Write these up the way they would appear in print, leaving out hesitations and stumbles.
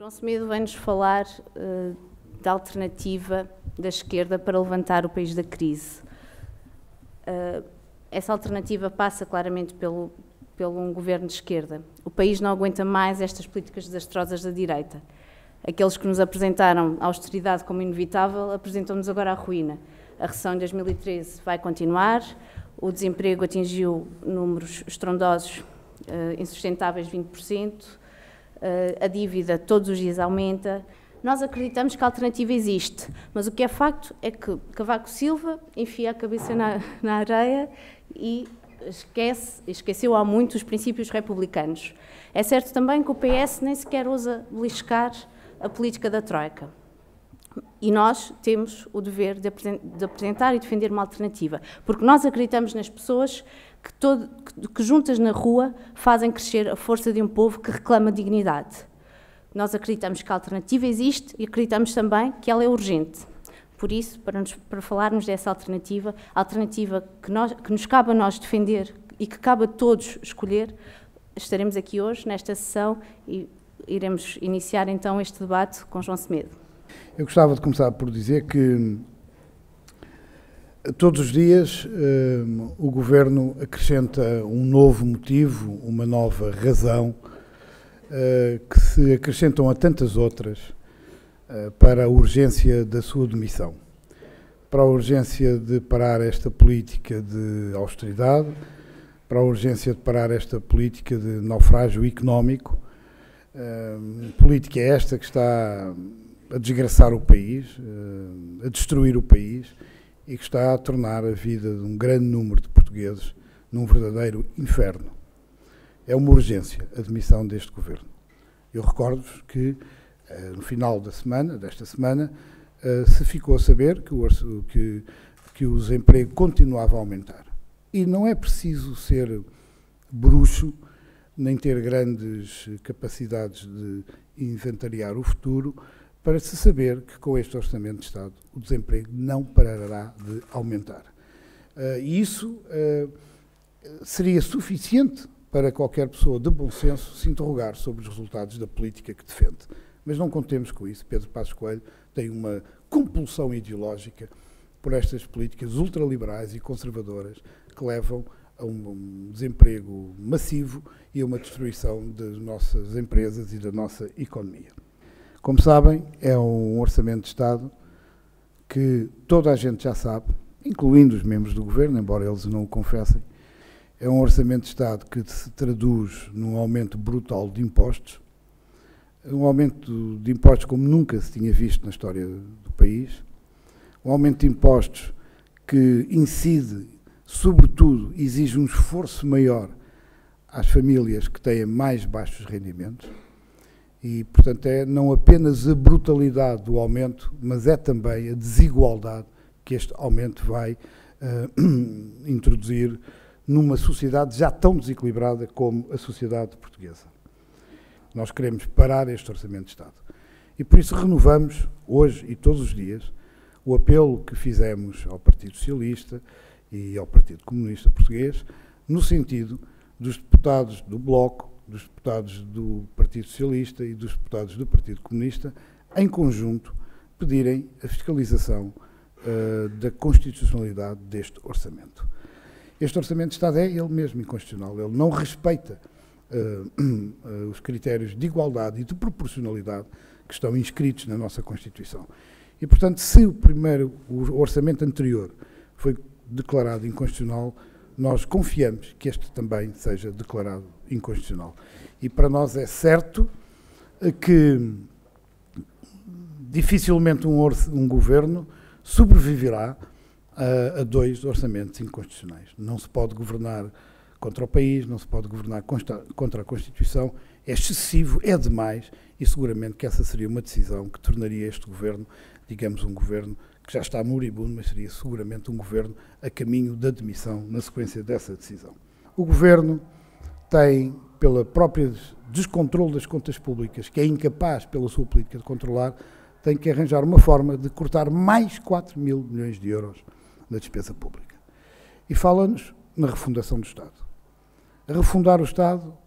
João Semedo vem-nos falar da alternativa da esquerda para levantar o país da crise. Essa alternativa passa claramente pelo um governo de esquerda. O país não aguenta mais estas políticas desastrosas da direita. Aqueles que nos apresentaram a austeridade como inevitável apresentam-nos agora a ruína. A recessão em 2013 vai continuar, o desemprego atingiu números estrondosos, insustentáveis 20%, a dívida todos os dias aumenta. Nós acreditamos que a alternativa existe, mas o que é facto é que Cavaco Silva enfia a cabeça na areia e esqueceu há muito os princípios republicanos. É certo também que o PS nem sequer ousa beliscar a política da Troika. E nós temos o dever de apresentar e defender uma alternativa, porque nós acreditamos nas pessoas que juntas na rua fazem crescer a força de um povo que reclama dignidade. Nós acreditamos que a alternativa existe e acreditamos também que ela é urgente. Por isso, para falarmos dessa alternativa, a alternativa que nos cabe a nós defender e que cabe a todos escolher, estaremos aqui hoje, nesta sessão, e iremos iniciar então este debate com João Semedo. Eu gostava de começar por dizer que todos os dias o Governo acrescenta um novo motivo, uma nova razão, que se acrescentam a tantas outras para a urgência da sua demissão, para a urgência de parar esta política de austeridade, para a urgência de parar esta política de naufrágio económico, política esta que está a desgraçar o país, a destruir o país e que está a tornar a vida de um grande número de portugueses num verdadeiro inferno. É uma urgência a demissão deste Governo. Eu recordo-vos que no final desta semana, se ficou a saber que o desemprego continuava a aumentar. E não é preciso ser bruxo, nem ter grandes capacidades de inventariar o futuro, para se saber que com este Orçamento de Estado o desemprego não parará de aumentar. E isso seria suficiente para qualquer pessoa de bom senso se interrogar sobre os resultados da política que defende. Mas não contemos com isso. Pedro Passos Coelho tem uma compulsão ideológica por estas políticas ultraliberais e conservadoras que levam a um desemprego massivo e a uma destruição das nossas empresas e da nossa economia. Como sabem, é um Orçamento de Estado que toda a gente já sabe, incluindo os membros do Governo, embora eles não o confessem. É um Orçamento de Estado que se traduz num aumento brutal de impostos, um aumento de impostos como nunca se tinha visto na história do país, um aumento de impostos que incide, sobretudo, exige um esforço maior às famílias que têm mais baixos rendimentos e, portanto, é não apenas a brutalidade do aumento, mas é também a desigualdade que este aumento vai introduzir numa sociedade já tão desequilibrada como a sociedade portuguesa. Nós queremos parar este Orçamento de Estado. E por isso renovamos, hoje e todos os dias, o apelo que fizemos ao Partido Socialista e ao Partido Comunista Português, no sentido dos deputados do Bloco, dos deputados do Partido Socialista e dos deputados do Partido Comunista, em conjunto, pedirem a fiscalização da constitucionalidade deste Orçamento. Este Orçamento de Estado é ele mesmo inconstitucional, ele não respeita os critérios de igualdade e de proporcionalidade que estão inscritos na nossa Constituição. E, portanto, se o orçamento anterior foi declarado inconstitucional, nós confiamos que este também seja declarado inconstitucional. E para nós é certo que dificilmente um governo sobreviverá a dois orçamentos inconstitucionais. Não se pode governar contra o país, não se pode governar contra a Constituição, é excessivo, é demais, e seguramente que essa seria uma decisão que tornaria este governo, digamos, um governo que já está moribundo, mas seria seguramente um governo a caminho da demissão na sequência dessa decisão. O governo tem, pela própria descontrole das contas públicas, que é incapaz pela sua política de controlar, tem que arranjar uma forma de cortar mais 4 mil milhões de euros da despesa pública. E fala-nos na refundação do Estado. Refundar o Estado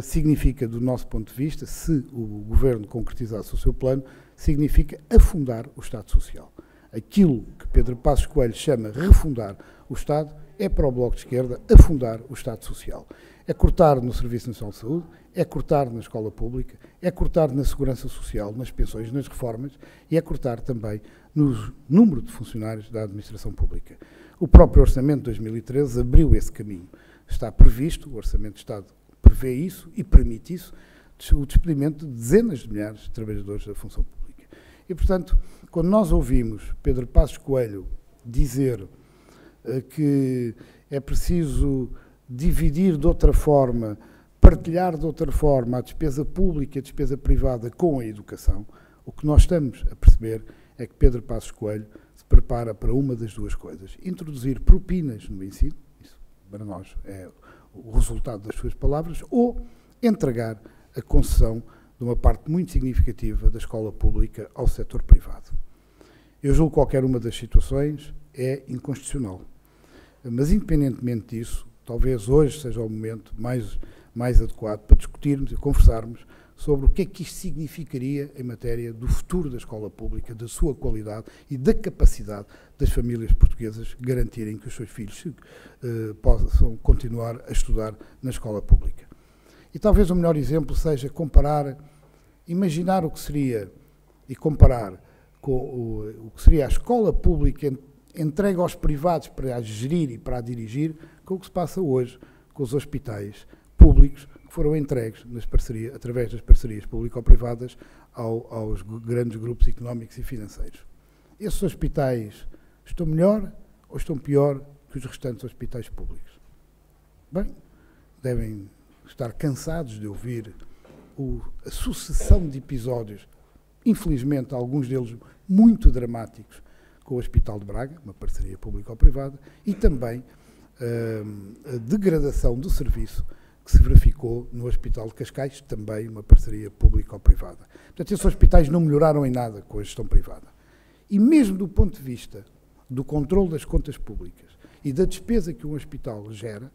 significa, do nosso ponto de vista, se o Governo concretizasse o seu plano, significa afundar o Estado Social. Aquilo que Pedro Passos Coelho chama refundar o Estado é para o Bloco de Esquerda afundar o Estado Social. É cortar no Serviço Nacional de Saúde, é cortar na escola pública, é cortar na segurança social, nas pensões, nas reformas e é cortar também no número de funcionários da administração pública. O próprio Orçamento de 2013 abriu esse caminho. Está previsto, o Orçamento de Estado prevê isso e permite isso, o despedimento de dezenas de milhares de trabalhadores da função pública. E, portanto, quando nós ouvimos Pedro Passos Coelho dizer que é preciso dividir de outra forma, partilhar de outra forma a despesa pública e a despesa privada com a educação, o que nós estamos a perceber é que Pedro Passos Coelho se prepara para uma das duas coisas. Introduzir propinas no ensino, isso para nós é o resultado das suas palavras, ou entregar a concessão de uma parte muito significativa da escola pública ao setor privado. Eu julgo que qualquer uma das situações é inconstitucional. Mas, independentemente disso, talvez hoje seja o momento mais adequado para discutirmos e conversarmos sobre o que é que isto significaria em matéria do futuro da escola pública, da sua qualidade e da capacidade das famílias portuguesas garantirem que os seus filhos possam continuar a estudar na escola pública. E talvez o melhor exemplo seja imaginar o que seria e comparar com o que seria a escola pública entregue aos privados para a gerir e para a dirigir, com o que se passa hoje com os hospitais públicos que foram entregues através das parcerias público-privadas aos grandes grupos económicos e financeiros. Esses hospitais estão melhor ou estão pior que os restantes hospitais públicos? Bem, devem estar cansados de ouvir a sucessão de episódios, infelizmente alguns deles muito dramáticos, com o Hospital de Braga, uma parceria público-privada, e também a degradação do serviço que se verificou no Hospital de Cascais, também uma parceria público-privada. Portanto, esses hospitais não melhoraram em nada com a gestão privada. E mesmo do ponto de vista do controle das contas públicas e da despesa que um hospital gera,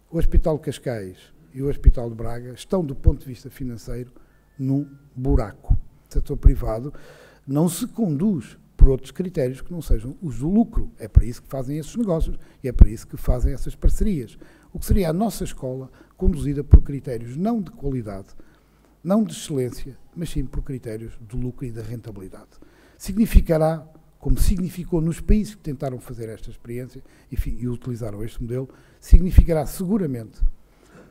o Hospital de Cascais e o Hospital de Braga estão, do ponto de vista financeiro, num buraco. O setor privado não se conduz por outros critérios que não sejam os do lucro. É para isso que fazem esses negócios e é para isso que fazem essas parcerias. O que seria a nossa escola conduzida por critérios não de qualidade, não de excelência, mas sim por critérios do lucro e da rentabilidade. Significará, como significou nos países que tentaram fazer esta experiência e utilizaram este modelo, significará seguramente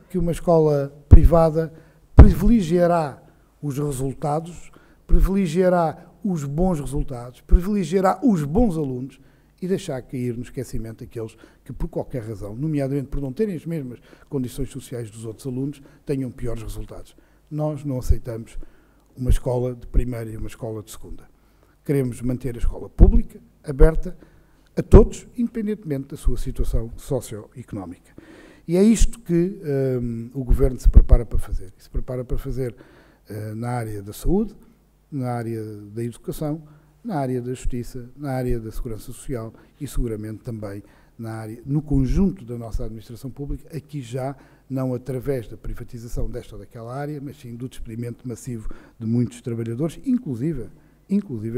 que uma escola privada privilegiará os resultados, privilegiará os bons resultados, privilegiará os bons alunos e deixar cair no esquecimento aqueles que, por qualquer razão, nomeadamente por não terem as mesmas condições sociais dos outros alunos, tenham piores resultados. Nós não aceitamos uma escola de primeira e uma escola de segunda. Queremos manter a escola pública, aberta a todos, independentemente da sua situação socioeconómica. E é isto que o Governo se prepara para fazer. Se prepara para fazer na área da saúde, na área da educação, na área da justiça, na área da segurança social e seguramente também no conjunto da nossa administração pública, aqui já não através da privatização desta ou daquela área, mas sim do despedimento massivo de muitos trabalhadores, inclusive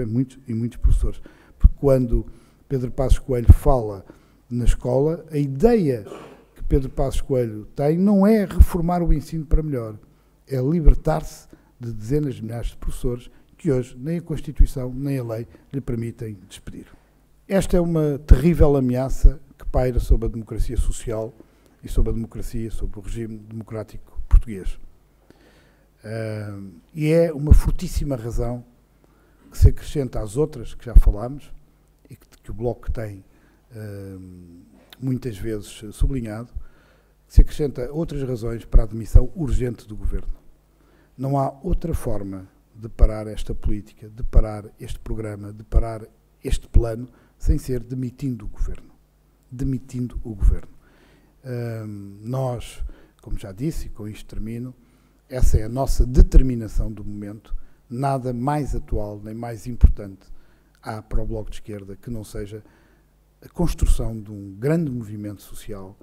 muitos professores. Porque quando Pedro Passos Coelho fala na escola, a ideia que Pedro Passos Coelho tem não é reformar o ensino para melhor, é libertar-se de dezenas de milhares de professores que hoje nem a Constituição nem a lei lhe permitem despedir. Esta é uma terrível ameaça que paira sobre a democracia social e sobre a democracia, sobre o regime democrático português. E é uma fortíssima razão que se acrescenta às outras que já falámos e que o Bloco tem muitas vezes sublinhado, que se acrescenta outras razões para a demissão urgente do Governo. Não há outra forma de parar esta política, de parar este programa, de parar este plano, sem ser demitindo o Governo. Demitindo o Governo. Nós, como já disse, e com isto termino, essa é a nossa determinação do momento. Nada mais atual, nem mais importante há para o Bloco de Esquerda que não seja a construção de um grande movimento social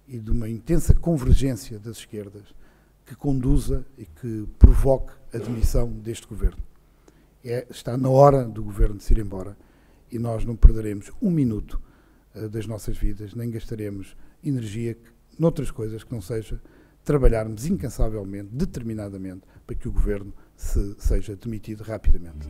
e de uma intensa convergência das esquerdas que conduza e que provoque a demissão deste governo. Está na hora do governo de se ir embora e nós não perderemos um minuto das nossas vidas, nem gastaremos energia noutras coisas que não seja trabalharmos incansavelmente, determinadamente, para que o governo seja demitido rapidamente.